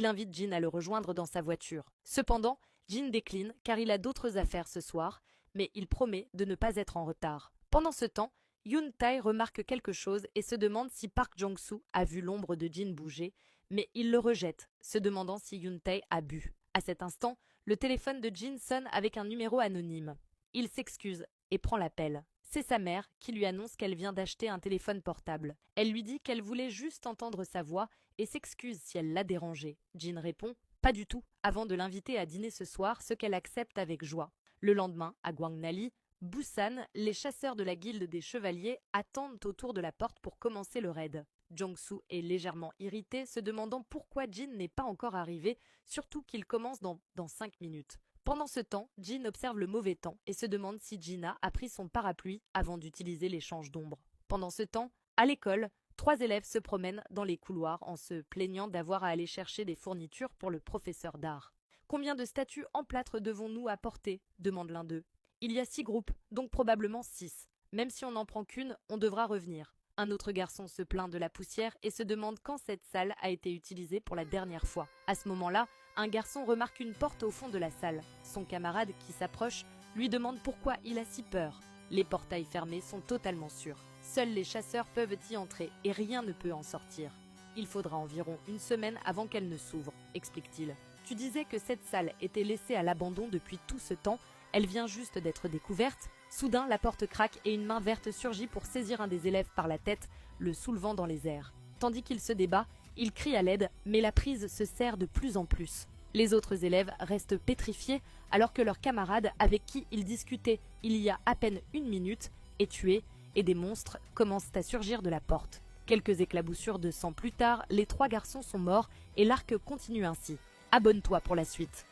Il invite Jin à le rejoindre dans sa voiture. Cependant, Jin décline car il a d'autres affaires ce soir, mais il promet de ne pas être en retard. Pendant ce temps, Yoon Tae remarque quelque chose et se demande si Park Jong-soo a vu l'ombre de Jin bouger, mais il le rejette, se demandant si Yoon Tae a bu. À cet instant, le téléphone de Jin sonne avec un numéro anonyme. Il s'excuse et prend l'appel. C'est sa mère qui lui annonce qu'elle vient d'acheter un téléphone portable. Elle lui dit qu'elle voulait juste entendre sa voix et s'excuse si elle l'a dérangé. Jin répond « Pas du tout » avant de l'inviter à dîner ce soir, ce qu'elle accepte avec joie. Le lendemain, à Gwangnali, Busan, les chasseurs de la guilde des chevaliers attendent autour de la porte pour commencer le raid. Jong-soo est légèrement irrité, se demandant pourquoi Jin n'est pas encore arrivé, surtout qu'il commence dans 5 minutes. Pendant ce temps, Jin observe le mauvais temps et se demande si Jina a pris son parapluie avant d'utiliser l'échange d'ombre. Pendant ce temps, à l'école, 3 élèves se promènent dans les couloirs en se plaignant d'avoir à aller chercher des fournitures pour le professeur d'art. « Combien de statues en plâtre devons-nous apporter ?» demande l'un d'eux. « Il y a 6 groupes, donc probablement 6. Même si on n'en prend qu'une, on devra revenir. » Un autre garçon se plaint de la poussière et se demande quand cette salle a été utilisée pour la dernière fois. À ce moment-là, un garçon remarque une porte au fond de la salle. Son camarade, qui s'approche, lui demande pourquoi il a si peur. Les portails fermés sont totalement sûrs. Seuls les chasseurs peuvent y entrer et rien ne peut en sortir. Il faudra environ une semaine avant qu'elle ne s'ouvre, explique-t-il. Tu disais que cette salle était laissée à l'abandon depuis tout ce temps. Elle vient juste d'être découverte. Soudain, la porte craque et une main verte surgit pour saisir un des élèves par la tête, le soulevant dans les airs. Tandis qu'il se débat, il crie à l'aide, mais la prise se serre de plus en plus. Les autres élèves restent pétrifiés alors que leur camarade, avec qui ils discutaient il y a à peine 1 minute, est tué et des monstres commencent à surgir de la porte. Quelques éclaboussures de sang plus tard, les 3 garçons sont morts et l'arc continue ainsi. Abonne-toi pour la suite.